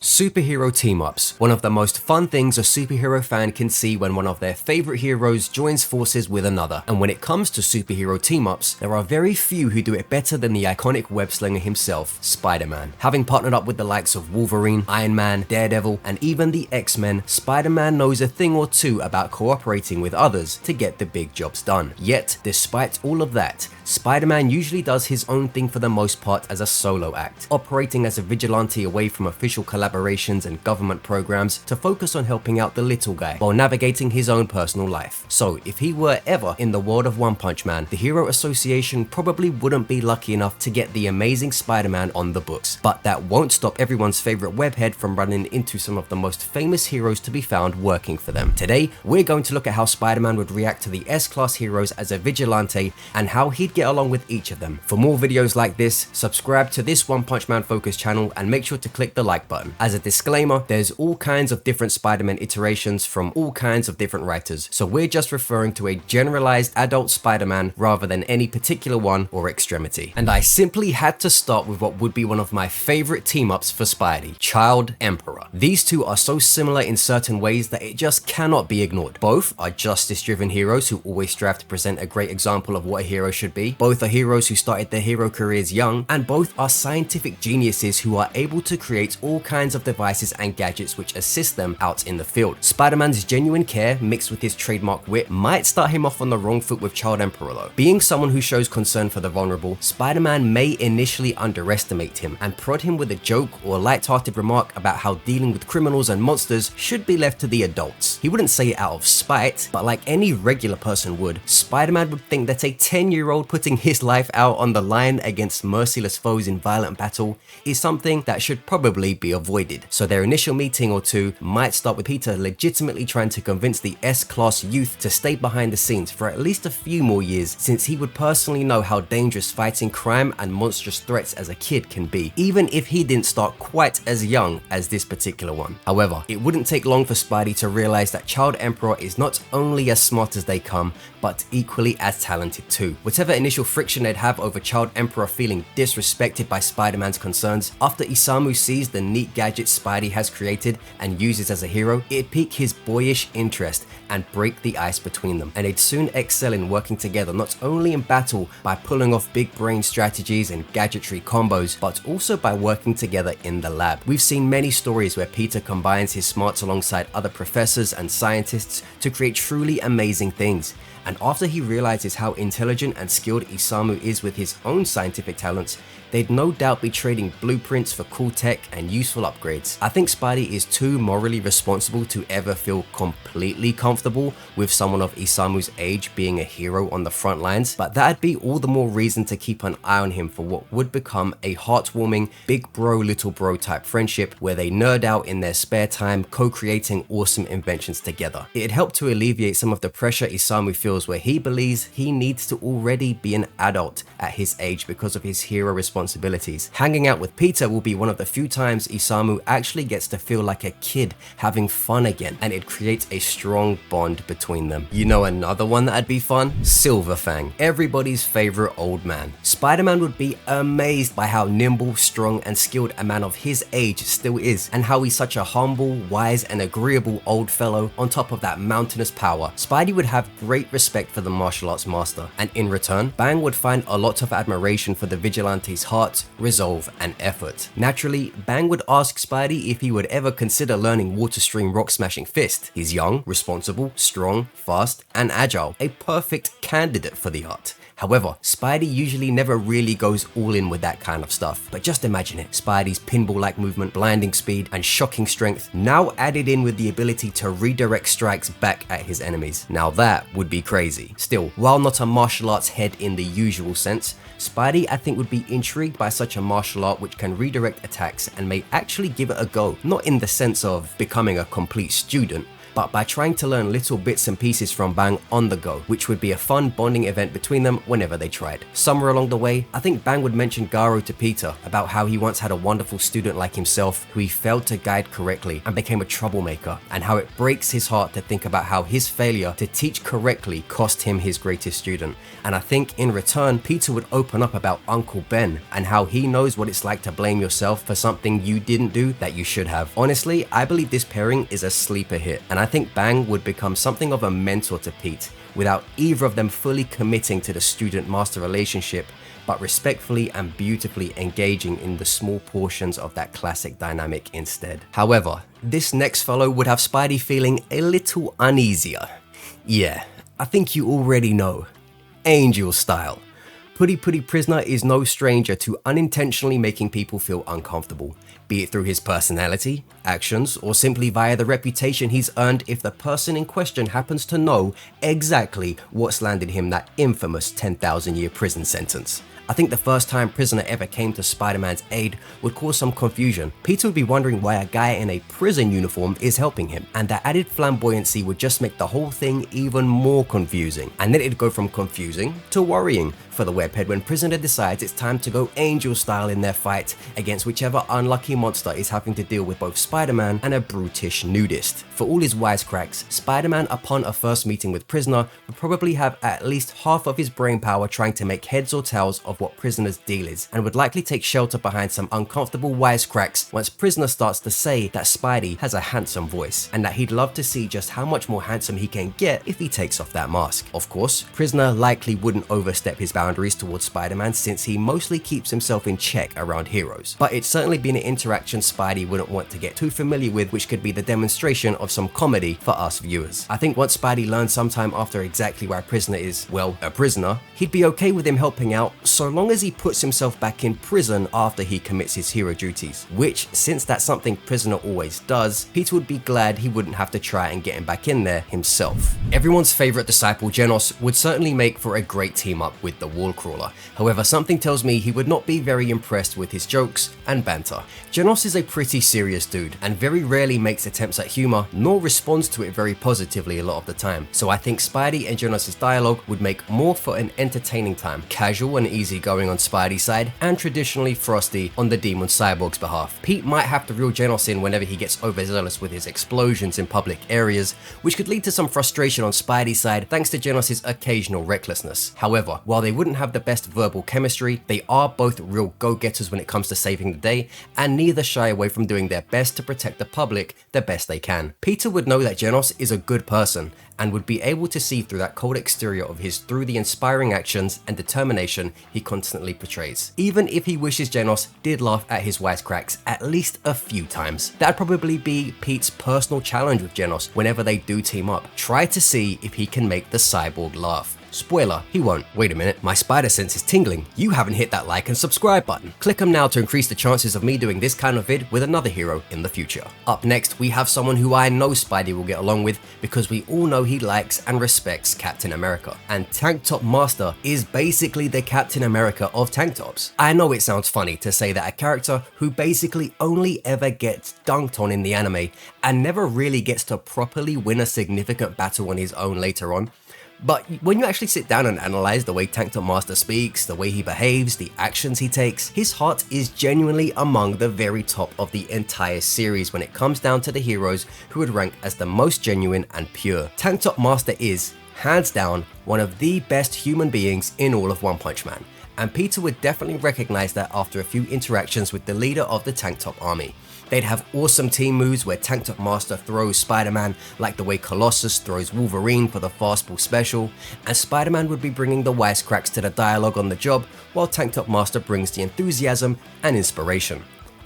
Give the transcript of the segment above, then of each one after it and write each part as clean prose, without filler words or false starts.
Superhero team-ups. One of the most fun things a superhero fan can see when one of their favorite heroes joins forces with another. And when it comes to superhero team-ups, there are very few who do it better than the iconic web-slinger himself, Spider-Man. Having partnered up with the likes of Wolverine, Iron Man, Daredevil, and even the X-Men, Spider-Man knows a thing or two about cooperating with others to get the big jobs done. Yet, despite all of that, Spider-Man usually does his own thing for the most part as a solo act, operating as a vigilante away from official collaborations and government programs to focus on helping out the little guy while navigating his own personal life. So if he were ever in the world of One Punch Man, the Hero Association probably wouldn't be lucky enough to get the Amazing Spider-Man on the books. But that won't stop everyone's favorite webhead from running into some of the most famous heroes to be found working for them. Today, we're going to look at how Spider-Man would react to the S-Class heroes as a vigilante and how he'd get along with each of them. For more videos like this, subscribe to this One Punch Man focused channel and make sure to click the like button. As a disclaimer, there's all kinds of different Spider-Man iterations from all kinds of different writers, so we're just referring to a generalized adult Spider-Man rather than any particular one or extremity. And I simply had to start with what would be one of my favorite team-ups for Spidey, Child Emperor. These two are so similar in certain ways that it just cannot be ignored. Both are justice-driven heroes who always strive to present a great example of what a hero should be. Both are heroes who started their hero careers young, and both are scientific geniuses who are able to create all kinds of devices and gadgets which assist them out in the field. Spider-Man's genuine care mixed with his trademark wit might start him off on the wrong foot with Child Emperor though. Being someone who shows concern for the vulnerable, Spider-Man may initially underestimate him and prod him with a joke or light-hearted remark about how dealing with criminals and monsters should be left to the adults. He wouldn't say it out of spite, but like any regular person would, Spider-Man would think that a 10-year-old putting his life out on the line against merciless foes in violent battle is something that should probably be avoided. So their initial meeting or two might start with Peter legitimately trying to convince the S-Class youth to stay behind the scenes for at least a few more years, since he would personally know how dangerous fighting crime and monstrous threats as a kid can be, even if he didn't start quite as young as this particular one. However, it wouldn't take long for Spidey to realize that Child Emperor is not only as smart as they come, but equally as talented too. Whatever initial friction they'd have over Child Emperor feeling disrespected by Spider-Man's concerns, after Isamu sees the neat gadgets Spidey has created and uses as a hero, it'd pique his boyish interest and break the ice between them, and they'd soon excel in working together not only in battle by pulling off big brain strategies and gadgetry combos, but also by working together in the lab. We've seen many stories where Peter combines his smarts alongside other professors and scientists to create truly amazing things. And after he realizes how intelligent and skilled Isamu is with his own scientific talents, they'd no doubt be trading blueprints for cool tech and useful upgrades. I think Spidey is too morally responsible to ever feel completely comfortable with someone of Isamu's age being a hero on the front lines, but that'd be all the more reason to keep an eye on him for what would become a heartwarming big bro little bro type friendship where they nerd out in their spare time co-creating awesome inventions together. It'd help to alleviate some of the pressure Isamu feels where he believes he needs to already be an adult at his age because of his hero responsibilities. Hanging out with Peter will be one of the few times Isamu actually gets to feel like a kid having fun again, and it creates a strong bond between them. You know another one that'd be fun? Silverfang, everybody's favorite old man. Spider-Man would be amazed by how nimble, strong, and skilled a man of his age still is, and how he's such a humble, wise, and agreeable old fellow on top of that mountainous power. Spidey would have great respect for the martial arts master, and in return, Bang would find a lot of admiration for the vigilante's heart, resolve, and effort. Naturally, Bang would ask Spidey if he would ever consider learning Water Stream Rock Smashing Fist. He's young, responsible, strong, fast, and agile, a perfect candidate for the art. However, Spidey usually never really goes all in with that kind of stuff. But just imagine it, Spidey's pinball-like movement, blinding speed, and shocking strength, now added in with the ability to redirect strikes back at his enemies. Now that would be crazy. Still, while not a martial arts head in the usual sense, Spidey I think would be intrigued by such a martial art which can redirect attacks and may actually give it a go. Not in the sense of becoming a complete student, but by trying to learn little bits and pieces from Bang on the go, which would be a fun bonding event between them whenever they tried. Somewhere along the way, I think Bang would mention Garo to Peter about how he once had a wonderful student like himself who he failed to guide correctly and became a troublemaker, and how it breaks his heart to think about how his failure to teach correctly cost him his greatest student. And I think in return, Peter would open up about Uncle Ben and how he knows what it's like to blame yourself for something you didn't do that you should have. Honestly, I believe this pairing is a sleeper hit, and I think Bang would become something of a mentor to Pete, without either of them fully committing to the student-master relationship, but respectfully and beautifully engaging in the small portions of that classic dynamic instead. However, this next fellow would have Spidey feeling a little uneasier. Yeah, I think you already know. Angel style. Puri Prisoner is no stranger to unintentionally making people feel uncomfortable, be it through his personality, actions, or simply via the reputation he's earned if the person in question happens to know exactly what's landed him that infamous 10,000-year prison sentence. I think the first time Prisoner ever came to Spider-Man's aid would cause some confusion. Peter would be wondering why a guy in a prison uniform is helping him, and that added flamboyancy would just make the whole thing even more confusing. And then it'd go from confusing to worrying for the webhead when Prisoner decides it's time to go Angel style in their fight against whichever unlucky monster is having to deal with both Spider-Man and a brutish nudist. For all his wisecracks, Spider-Man upon a first meeting with Prisoner would probably have at least half of his brain power trying to make heads or tails of what Prisoner's deal is, and would likely take shelter behind some uncomfortable wisecracks once Prisoner starts to say that Spidey has a handsome voice, and that he'd love to see just how much more handsome he can get if he takes off that mask. Of course, Prisoner likely wouldn't overstep his boundaries towards Spider-Man since he mostly keeps himself in check around heroes, but it's certainly been an interaction Spidey wouldn't want to get too familiar with, which could be the demonstration of some comedy for us viewers. I think once Spidey learns sometime after exactly why Prisoner is, well, a prisoner, he'd be okay with him helping out so long as he puts himself back in prison after he commits his hero duties, which, since that's something Prisoner always does, Peter would be glad he wouldn't have to try and get him back in there himself. Everyone's favorite disciple Genos would certainly make for a great team up with the wall crawler. However, something tells me he would not be very impressed with his jokes and banter. Genos is a pretty serious dude and very rarely makes attempts at humor, nor responds to it very positively a lot of the time. So I think Spidey and Genos' dialogue would make more for an entertaining time, casual and easygoing on Spidey's side, and traditionally frosty on the Demon Cyborg's behalf. Pete might have to reel Genos in whenever he gets overzealous with his explosions in public areas, which could lead to some frustration on Spidey's side thanks to Genos' occasional recklessness. However, while they wouldn't have the best verbal chemistry, they are both real go-getters when it comes to saving the day, and neither shy away from doing their best to protect the public the best they can. Peter would know that Genos is a good person, and would be able to see through that cold exterior of his through the inspiring actions and determination he constantly portrays, even if he wishes Genos did laugh at his wisecracks at least a few times. That'd probably be Pete's personal challenge with Genos whenever they do team up. Try to see if he can make the cyborg laugh. Spoiler, he won't. Wait a minute, my spider sense is tingling. You haven't hit that like and subscribe button. Click them now to increase the chances of me doing this kind of vid with another hero in the future. Up next, we have someone who I know Spidey will get along with because we all know he likes and respects Captain America. And Tank Top Master is basically the Captain America of tank tops. I know it sounds funny to say that a character who basically only ever gets dunked on in the anime and never really gets to properly win a significant battle on his own later on. But when you actually sit down and analyze the way Tank Top Master speaks, the way he behaves, the actions he takes, his heart is genuinely among the very top of the entire series when it comes down to the heroes who would rank as the most genuine and pure. Tank Top Master is, hands down, one of the best human beings in all of One Punch Man, and Peter would definitely recognize that after a few interactions with the leader of the Tank Top army. They'd have awesome team moves where Tank Top Master throws Spider-Man like the way Colossus throws Wolverine for the Fastball special, and Spider-Man would be bringing the wisecracks to the dialogue on the job, while Tank Top Master brings the enthusiasm and inspiration.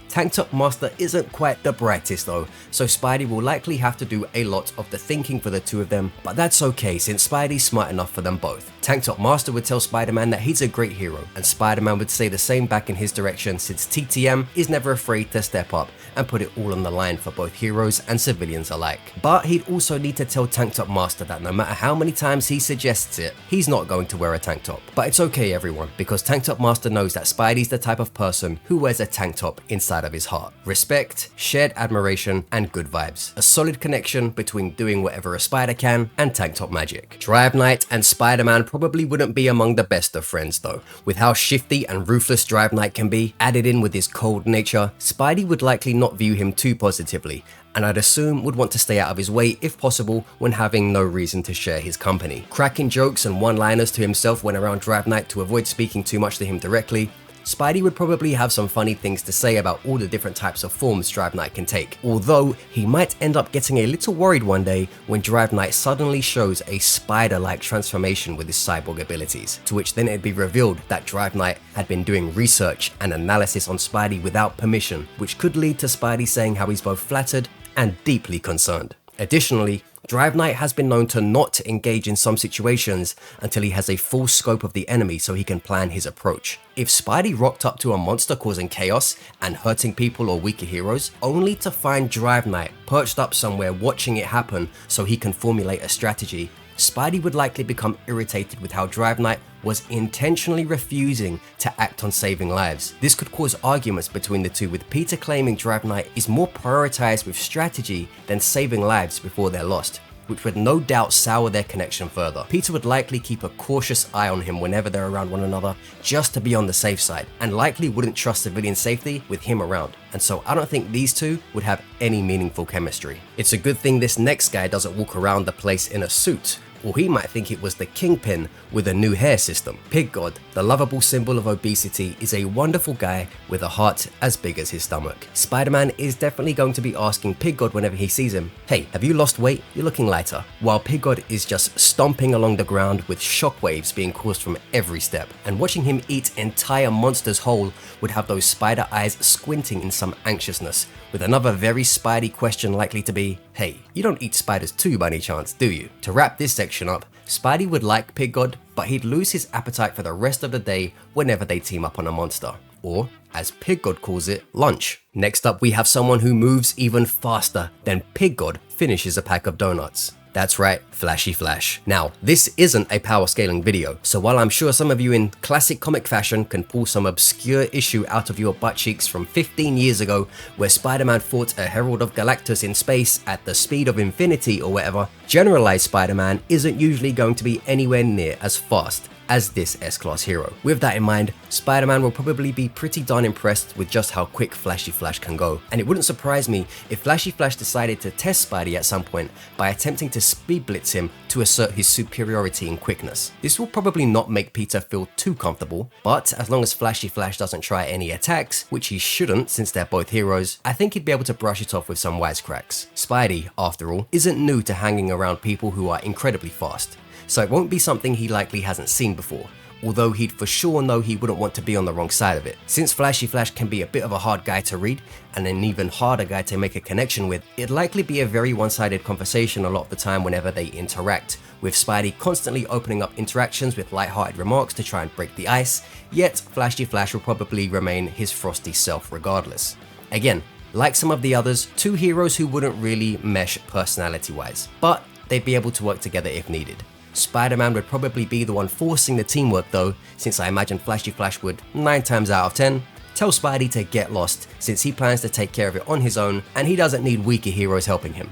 Tank Top Master isn't quite the brightest though, so Spidey will likely have to do a lot of the thinking for the two of them, but that's okay since Spidey's smart enough for them both. Tank Top Master would tell Spider-Man that he's a great hero, and Spider-Man would say the same back in his direction since TTM is never afraid to step up and put it all on the line for both heroes and civilians alike. But he'd also need to tell Tank Top Master that no matter how many times he suggests it, he's not going to wear a tank top. But it's okay everyone, because Tank Top Master knows that Spidey's the type of person who wears a tank top inside of his heart. Respect, shared admiration, and good vibes. A solid connection between doing whatever a spider can and tank top magic. Drive Knight and Spider-Man probably wouldn't be among the best of friends though. With how shifty and ruthless Drive Knight can be, added in with his cold nature, Spidey would likely not view him too positively, and I'd assume would want to stay out of his way if possible when having no reason to share his company. Cracking jokes and one-liners to himself when around Drive Knight to avoid speaking too much to him directly, Spidey would probably have some funny things to say about all the different types of forms Drive Knight can take, although he might end up getting a little worried one day when Drive Knight suddenly shows a spider-like transformation with his cyborg abilities, to which then it'd be revealed that Drive Knight had been doing research and analysis on Spidey without permission, which could lead to Spidey saying how he's both flattered and deeply concerned. Additionally, Drive Knight has been known to not engage in some situations until he has a full scope of the enemy so he can plan his approach. If Spidey rocked up to a monster causing chaos and hurting people or weaker heroes, only to find Drive Knight perched up somewhere watching it happen so he can formulate a strategy, Spidey would likely become irritated with how Drive Knight was intentionally refusing to act on saving lives. This could cause arguments between the two, with Peter claiming Drive Knight is more prioritized with strategy than saving lives before they're lost, which would no doubt sour their connection further. Peter would likely keep a cautious eye on him whenever they're around one another just to be on the safe side, and likely wouldn't trust civilian safety with him around. And so I don't think these two would have any meaningful chemistry. It's a good thing this next guy doesn't walk around the place in a suit, or he might think it was the Kingpin with a new hair system. Pig God, the lovable symbol of obesity, is a wonderful guy with a heart as big as his stomach. Spider-Man is definitely going to be asking Pig God whenever he sees him, "Hey, have you lost weight? You're looking lighter." While Pig God is just stomping along the ground with shockwaves being caused from every step. And watching him eat entire monsters whole would have those spider eyes squinting in some anxiousness, with another very Spidey question likely to be, "Hey, you don't eat spiders too by any chance, do you?" To wrap this section up, Spidey would like Pig God, but he'd lose his appetite for the rest of the day whenever they team up on a monster, or as Pig God calls it, lunch. Next up we have someone who moves even faster than Pig God finishes a pack of donuts. That's right, Flashy Flash. Now, this isn't a power scaling video, so while I'm sure some of you in classic comic fashion can pull some obscure issue out of your butt cheeks from 15 years ago where Spider-Man fought a Herald of Galactus in space at the speed of infinity or whatever, generalized Spider-Man isn't usually going to be anywhere near as fast as this S-Class hero. With that in mind, Spider-Man will probably be pretty darn impressed with just how quick Flashy Flash can go, and it wouldn't surprise me if Flashy Flash decided to test Spidey at some point by attempting to speed blitz him to assert his superiority in quickness. This will probably not make Peter feel too comfortable, but as long as Flashy Flash doesn't try any attacks, which he shouldn't since they're both heroes, I think he'd be able to brush it off with some wisecracks. Spidey, after all, isn't new to hanging around people who are incredibly fast, so it won't be something he likely hasn't seen before, although he'd for sure know he wouldn't want to be on the wrong side of it. Since Flashy Flash can be a bit of a hard guy to read, and an even harder guy to make a connection with, it'd likely be a very one-sided conversation a lot of the time whenever they interact, with Spidey constantly opening up interactions with light-hearted remarks to try and break the ice, yet Flashy Flash will probably remain his frosty self regardless. Again, like some of the others, two heroes who wouldn't really mesh personality-wise, but they'd be able to work together if needed. Spider-Man would probably be the one forcing the teamwork though, since I imagine Flashy Flash would, 9 times out of 10, tell Spidey to get lost since he plans to take care of it on his own and he doesn't need weaker heroes helping him.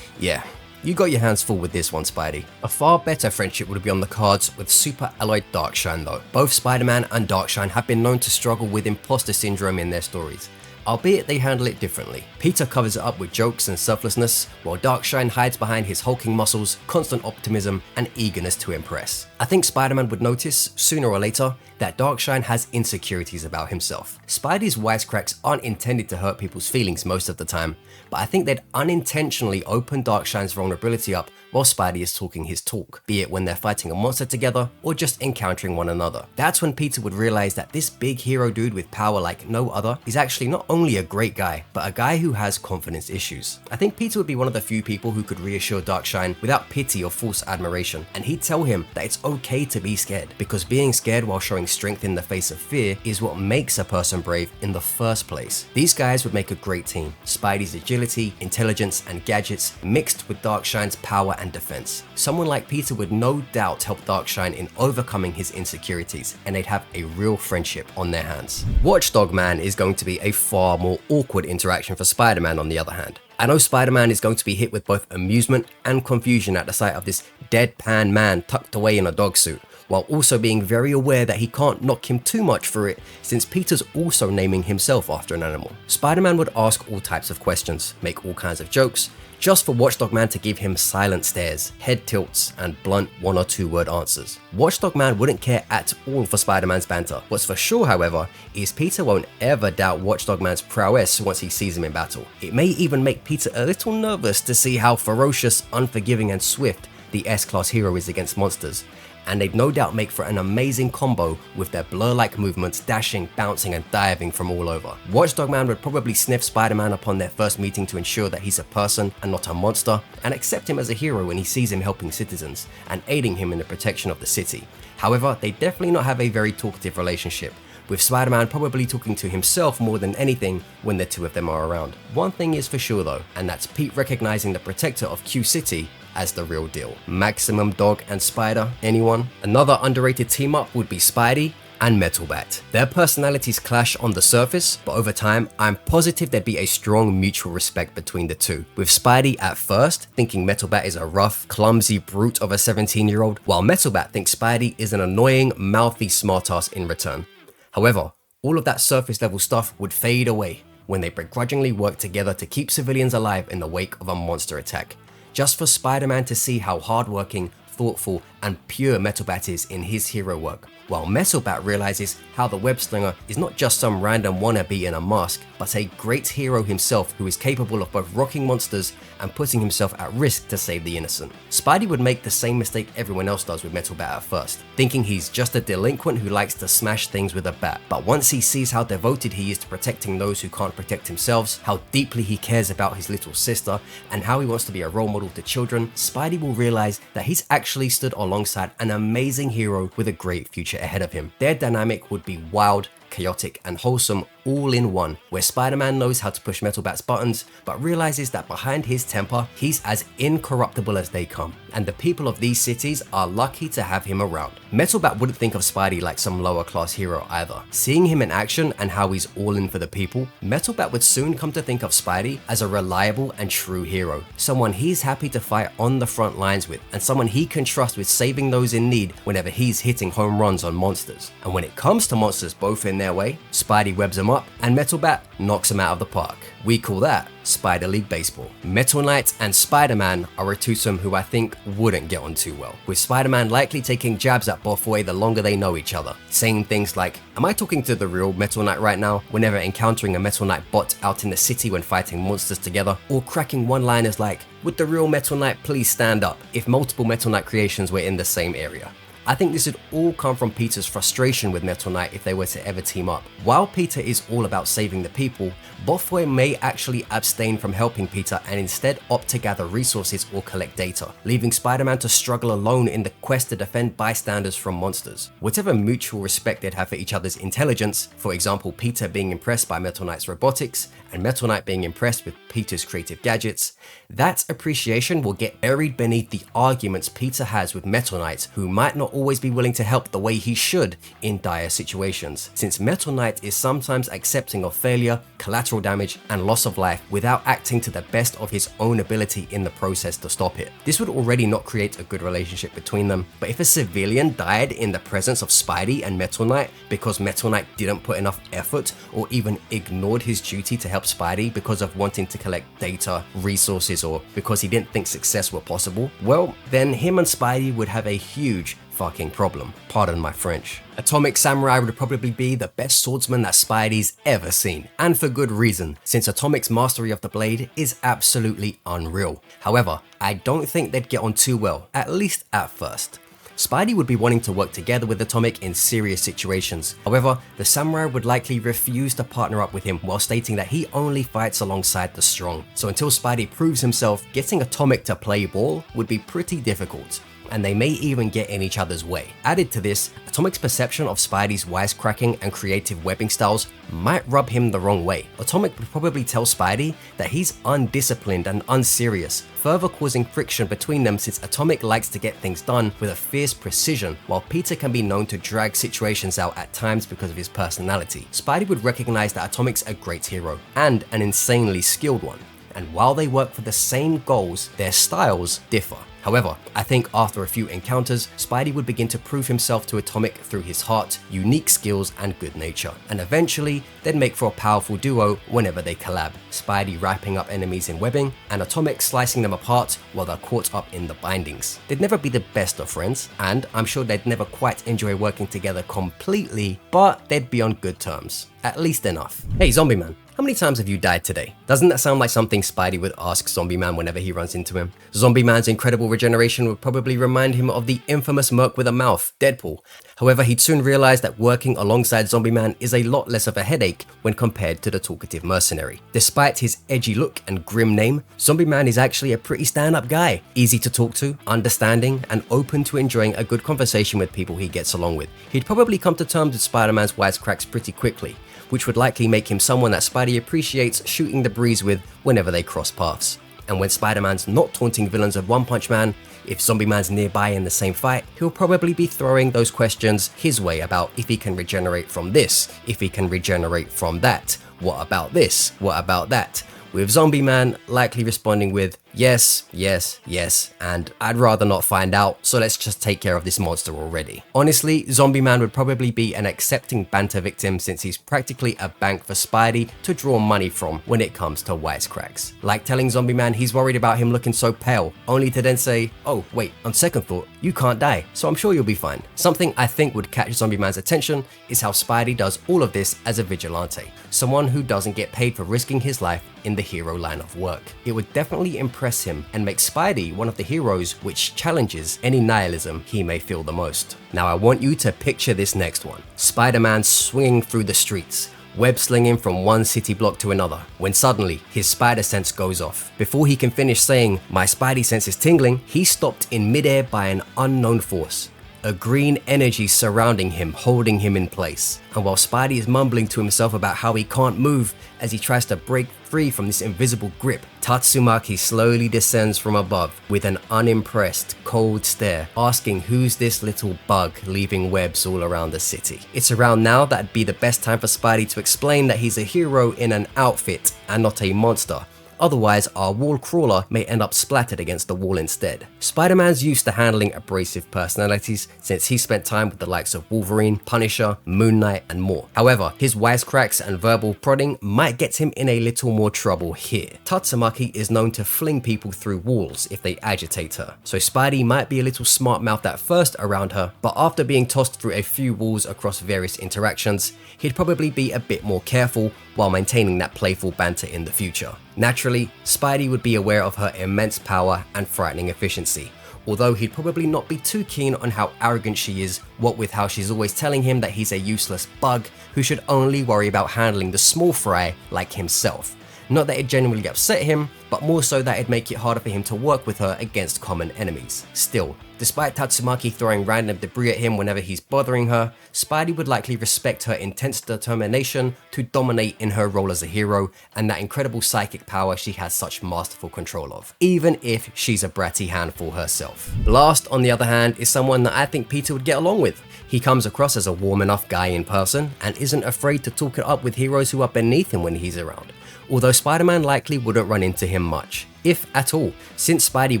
Yeah, you got your hands full with this one, Spidey. A far better friendship would be on the cards with Superalloy Darkshine though. Both Spider-Man and Darkshine have been known to struggle with imposter syndrome in their stories, albeit they handle it differently. Peter covers it up with jokes and selflessness, while Darkshine hides behind his hulking muscles, constant optimism, and eagerness to impress. I think Spider-Man would notice, sooner or later, that Darkshine has insecurities about himself. Spidey's wisecracks aren't intended to hurt people's feelings most of the time, but I think they'd unintentionally open Darkshine's vulnerability up while Spidey is talking his talk, be it when they're fighting a monster together or just encountering one another. That's when Peter would realize that this big hero dude with power like no other is actually not only a great guy, but a guy who has confidence issues. I think Peter would be one of the few people who could reassure Darkshine without pity or false admiration, and he'd tell him that it's okay to be scared, because being scared while showing strength in the face of fear is what makes a person brave in the first place. These guys would make a great team. Spidey's agility, intelligence, and gadgets mixed with Darkshine's power and defense. Someone like Peter would no doubt help Darkshine in overcoming his insecurities, and they'd have a real friendship on their hands. Watchdog Man is going to be a far more awkward interaction for Spider-Man on the other hand. I know Spider-Man is going to be hit with both amusement and confusion at the sight of this deadpan man tucked away in a dog suit, while also being very aware that he can't knock him too much for it since Peter's also naming himself after an animal. Spider-Man would ask all types of questions, make all kinds of jokes, just for Watchdog Man to give him silent stares, head tilts, and blunt 1 or 2 word answers. Watchdog Man wouldn't care at all for Spider-Man's banter. What's for sure, however, is Peter won't ever doubt Watchdog Man's prowess once he sees him in battle. It may even make Peter a little nervous to see how ferocious, unforgiving, and swift the S-Class hero is against monsters, and they'd no doubt make for an amazing combo with their blur-like movements, dashing, bouncing, and diving from all over. Watchdog Man would probably sniff Spider-Man upon their first meeting to ensure that he's a person and not a monster, and accept him as a hero when he sees him helping citizens and aiding him in the protection of the city. However, they definitely not have a very talkative relationship, with Spider-Man probably talking to himself more than anything when the two of them are around. One thing is for sure though, and that's Pete recognizing the protector of Q City as the real deal. Maximum Dog and Spider, anyone? Another underrated team up would be Spidey and Metal Bat. Their personalities clash on the surface, but over time, I'm positive there'd be a strong mutual respect between the two, with Spidey at first thinking Metal Bat is a rough, clumsy brute of a 17-year-old, while Metal Bat thinks Spidey is an annoying, mouthy smartass in return. However, all of that surface level stuff would fade away when they begrudgingly work together to keep civilians alive in the wake of a monster attack, just for Spider-Man to see how hardworking, thoughtful, and pure Metal Bat is in his hero work, while Metal Bat realizes how the web slinger is not just some random wannabe in a mask, but a great hero himself who is capable of both rocking monsters and putting himself at risk to save the innocent. Spidey would make the same mistake everyone else does with Metal Bat at first, thinking he's just a delinquent who likes to smash things with a bat, but once he sees how devoted he is to protecting those who can't protect themselves, how deeply he cares about his little sister, and how he wants to be a role model to children, Spidey will realize that he's actually stood alongside an amazing hero with a great future ahead of him. Their dynamic would be wild, chaotic, and wholesome all in one, where Spider-Man knows how to push Metal Bat's buttons, but realizes that behind his temper, he's as incorruptible as they come, and the people of these cities are lucky to have him around. Metal Bat wouldn't think of Spidey like some lower class hero either. Seeing him in action and how he's all in for the people, Metal Bat would soon come to think of Spidey as a reliable and true hero, someone he's happy to fight on the front lines with, and someone he can trust with saving those in need whenever he's hitting home runs on monsters. And when it comes to monsters both in their way, Spidey webs them up and Metal Bat knocks them out of the park. We call that Spider League Baseball. Metal Knight and Spider-Man are a twosome who I think wouldn't get on too well, with Spider-Man likely taking jabs at Bothway the longer they know each other, saying things like, "Am I talking to the real Metal Knight right now?" whenever encountering a Metal Knight bot out in the city when fighting monsters together, or cracking one-liners like, "Would the real Metal Knight please stand up?" if multiple Metal Knight creations were in the same area. I think this would all come from Peter's frustration with Metal Knight if they were to ever team up. While Peter is all about saving the people, Bothway may actually abstain from helping Peter and instead opt to gather resources or collect data, leaving Spider-Man to struggle alone in the quest to defend bystanders from monsters. Whatever mutual respect they'd have for each other's intelligence, for example Peter being impressed by Metal Knight's robotics and Metal Knight being impressed with Peter's creative gadgets, that appreciation will get buried beneath the arguments Peter has with Metal Knight, who might not always be willing to help the way he should in dire situations, since Metal Knight is sometimes accepting of failure, collateral damage, and loss of life without acting to the best of his own ability in the process to stop it. This would already not create a good relationship between them, but if a civilian died in the presence of Spidey and Metal Knight because Metal Knight didn't put enough effort or even ignored his duty to help Spidey because of wanting to collect data, resources, or because he didn't think success were possible, well, then him and Spidey would have a huge, fucking problem. Pardon my French. Atomic Samurai would probably be the best swordsman that Spidey's ever seen, and for good reason, since Atomic's mastery of the blade is absolutely unreal. However, I don't think they'd get on too well, at least at first. Spidey would be wanting to work together with Atomic in serious situations. However, the samurai would likely refuse to partner up with him while stating that he only fights alongside the strong. So until Spidey proves himself, getting Atomic to play ball would be pretty difficult, and they may even get in each other's way. Added to this, Atomic's perception of Spidey's wisecracking and creative webbing styles might rub him the wrong way. Atomic would probably tell Spidey that he's undisciplined and unserious, further causing friction between them since Atomic likes to get things done with a fierce precision, while Peter can be known to drag situations out at times because of his personality. Spidey would recognize that Atomic's a great hero, and an insanely skilled one, and while they work for the same goals, their styles differ. However, I think after a few encounters, Spidey would begin to prove himself to Atomic through his heart, unique skills, and good nature. And eventually, they'd make for a powerful duo whenever they collab. Spidey wrapping up enemies in webbing, and Atomic slicing them apart while they're caught up in the bindings. They'd never be the best of friends, and I'm sure they'd never quite enjoy working together completely, but they'd be on good terms. At least enough. Hey Zombieman, how many times have you died today? Doesn't that sound like something Spidey would ask Zombieman whenever he runs into him? Zombieman's incredible regeneration would probably remind him of the infamous Merc with a mouth, Deadpool. However, he'd soon realize that working alongside Zombieman is a lot less of a headache when compared to the talkative mercenary. Despite his edgy look and grim name, Zombieman is actually a pretty stand-up guy, easy to talk to, understanding, and open to enjoying a good conversation with people he gets along with. He'd probably come to terms with Spider-Man's wisecracks pretty quickly, which would likely make him someone that Spidey appreciates shooting the breeze with whenever they cross paths. And when Spider-Man's not taunting villains of One Punch Man, if Zombieman's nearby in the same fight, he'll probably be throwing those questions his way about if he can regenerate from this, if he can regenerate from that, what about this, what about that, with Zombieman likely responding with yes, yes, yes, and I'd rather not find out, so let's just take care of this monster already. Honestly, Zombieman would probably be an accepting banter victim since he's practically a bank for Spidey to draw money from when it comes to wisecracks. Like telling Zombieman he's worried about him looking so pale, only to then say, oh wait, on second thought, you can't die, so I'm sure you'll be fine. Something I think would catch Zombieman's attention is how Spidey does all of this as a vigilante, someone who doesn't get paid for risking his life in the hero line of work. It would definitely impress him and make Spidey one of the heroes which challenges any nihilism he may feel the most. Now I want you to picture this next one. Spider-Man swinging through the streets, web slinging from one city block to another, when suddenly his spider sense goes off. Before he can finish saying, "My Spidey sense is tingling," he's stopped in midair by an unknown force. A green energy surrounding him, holding him in place. And while Spidey is mumbling to himself about how he can't move as he tries to break free from this invisible grip, Tatsumaki slowly descends from above with an unimpressed, cold stare, asking who's this little bug leaving webs all around the city. It's around now that'd be the best time for Spidey to explain that he's a hero in an outfit and not a monster. Otherwise, our wall crawler may end up splattered against the wall instead. Spider-Man's used to handling abrasive personalities since he spent time with the likes of Wolverine, Punisher, Moon Knight, and more. However, his wisecracks and verbal prodding might get him in a little more trouble here. Tatsumaki is known to fling people through walls if they agitate her, so Spidey might be a little smart-mouthed at first around her, but after being tossed through a few walls across various interactions, he'd probably be a bit more careful while maintaining that playful banter in the future. Naturally, Spidey would be aware of her immense power and frightening efficiency, although he'd probably not be too keen on how arrogant she is, what with how she's always telling him that he's a useless bug who should only worry about handling the small fry like himself. Not that it genuinely upset him, but more so that it'd make it harder for him to work with her against common enemies. Still, despite Tatsumaki throwing random debris at him whenever he's bothering her, Spidey would likely respect her intense determination to dominate in her role as a hero and that incredible psychic power she has such masterful control of, even if she's a bratty handful herself. Last, on the other hand, is someone that I think Peter would get along with. He comes across as a warm enough guy in person and isn't afraid to talk it up with heroes who are beneath him when he's around. Although Spider-Man likely wouldn't run into him much, if at all. Since Spidey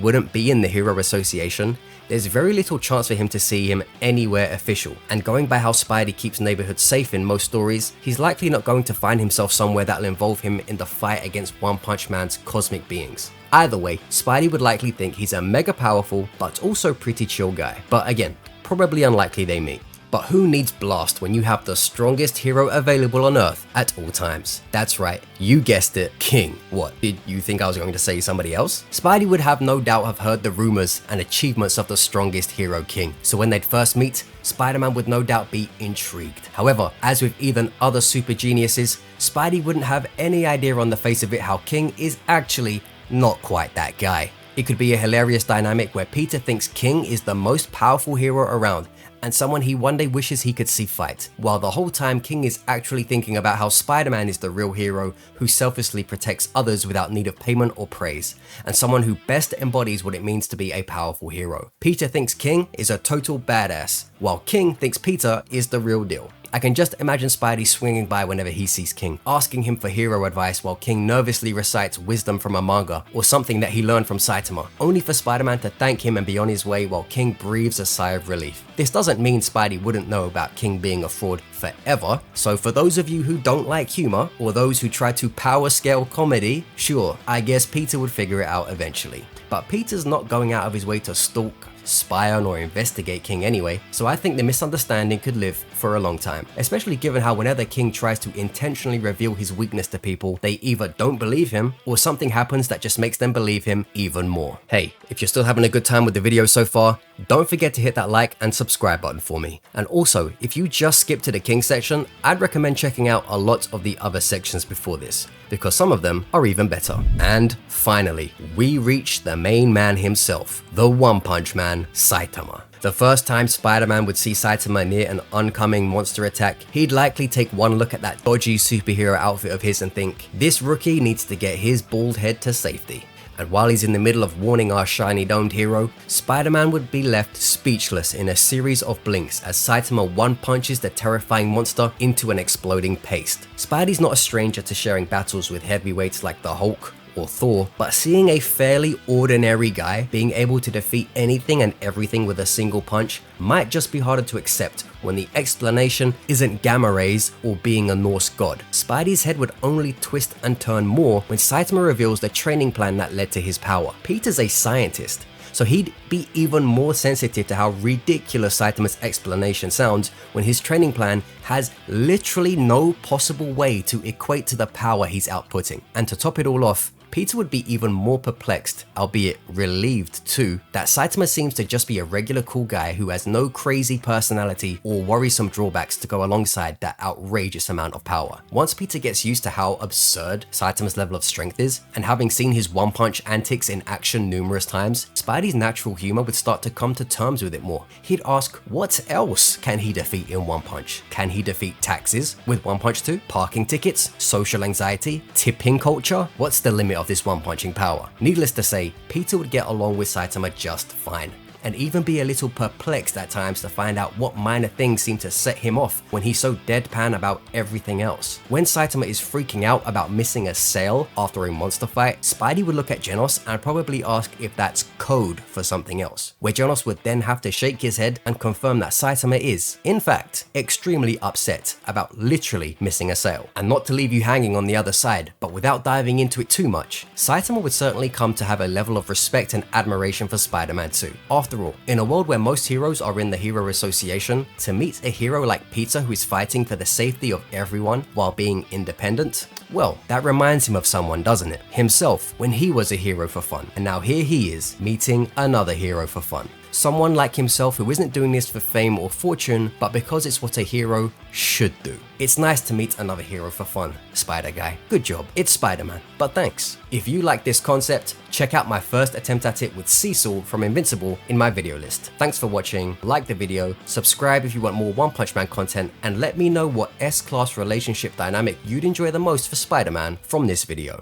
wouldn't be in the Hero Association, there's very little chance for him to see him anywhere official, and going by how Spidey keeps neighborhoods safe in most stories, he's likely not going to find himself somewhere that'll involve him in the fight against One Punch Man's cosmic beings. Either way, Spidey would likely think he's a mega powerful, but also pretty chill guy. But again, probably unlikely they meet. But who needs Blast when you have the strongest hero available on Earth at all times? That's right, you guessed it, King. What, did you think I was going to say somebody else? Spidey would have no doubt have heard the rumors and achievements of the strongest hero, King. So when they'd first meet, Spider-Man would no doubt be intrigued. However, as with even other super geniuses, Spidey wouldn't have any idea on the face of it how King is actually not quite that guy. It could be a hilarious dynamic where Peter thinks King is the most powerful hero around and someone he one day wishes he could see fight, while the whole time King is actually thinking about how Spider-Man is the real hero who selflessly protects others without need of payment or praise, and someone who best embodies what it means to be a powerful hero. Peter thinks King is a total badass, while King thinks Peter is the real deal. I can just imagine Spidey swinging by whenever he sees King, asking him for hero advice while King nervously recites wisdom from a manga or something that he learned from Saitama, only for Spider-Man to thank him and be on his way while King breathes a sigh of relief. This doesn't mean Spidey wouldn't know about King being a fraud forever, so for those of you who don't like humor, or those who try to power scale comedy, sure, I guess Peter would figure it out eventually. But Peter's not going out of his way to stalk, spy on, or investigate King anyway, so I think the misunderstanding could live for a long time, especially given how whenever King tries to intentionally reveal his weakness to people, they either don't believe him or something happens that just makes them believe him even more. Hey, if you're still having a good time with the video so far, don't forget to hit that like and subscribe button for me. And also, if you just skipped to the King section, I'd recommend checking out a lot of the other sections before this, because some of them are even better. And finally, we reach the main man himself, the One Punch Man, Saitama. The first time Spider-Man would see Saitama near an oncoming monster attack, he'd likely take one look at that dodgy superhero outfit of his and think, this rookie needs to get his bald head to safety. And while he's in the middle of warning our shiny domed hero, Spider-Man would be left speechless in a series of blinks as Saitama one-punches the terrifying monster into an exploding paste. Spidey's not a stranger to sharing battles with heavyweights like the Hulk or Thor, but seeing a fairly ordinary guy being able to defeat anything and everything with a single punch might just be harder to accept when the explanation isn't gamma rays or being a Norse god. Spidey's head would only twist and turn more when Saitama reveals the training plan that led to his power. Peter's a scientist, so he'd be even more sensitive to how ridiculous Saitama's explanation sounds when his training plan has literally no possible way to equate to the power he's outputting. And to top it all off, Peter would be even more perplexed, albeit relieved too, that Saitama seems to just be a regular cool guy who has no crazy personality or worrisome drawbacks to go alongside that outrageous amount of power. Once Peter gets used to how absurd Saitama's level of strength is, and having seen his one-punch antics in action numerous times, Spidey's natural humor would start to come to terms with it more. He'd ask, what else can he defeat in one punch? Can he defeat taxes with one punch too? Parking tickets? Social anxiety? Tipping culture? What's the limit of this one-punching power? Needless to say, Peter would get along with Saitama just fine, and even be a little perplexed at times to find out what minor things seem to set him off when he's so deadpan about everything else. When Saitama is freaking out about missing a sale after a monster fight, Spidey would look at Genos and probably ask if that's code for something else, where Genos would then have to shake his head and confirm that Saitama is, in fact, extremely upset about literally missing a sale. And not to leave you hanging on the other side, but without diving into it too much, Saitama would certainly come to have a level of respect and admiration for Spider-Man too. After all, in a world where most heroes are in the Hero Association, to meet a hero like Peter who is fighting for the safety of everyone while being independent, well, that reminds him of someone, doesn't it? Himself, when he was a hero for fun, and now here he is, meeting another hero for fun. Someone like himself who isn't doing this for fame or fortune, but because it's what a hero should do. It's nice to meet another hero for fun, Spider Guy. Good job, it's Spider-Man, but thanks. If you like this concept, check out my first attempt at it with Cecil from Invincible in my video list. Thanks for watching, like the video, subscribe if you want more One Punch Man content, and let me know what S-Class relationship dynamic you'd enjoy the most for Spider-Man from this video.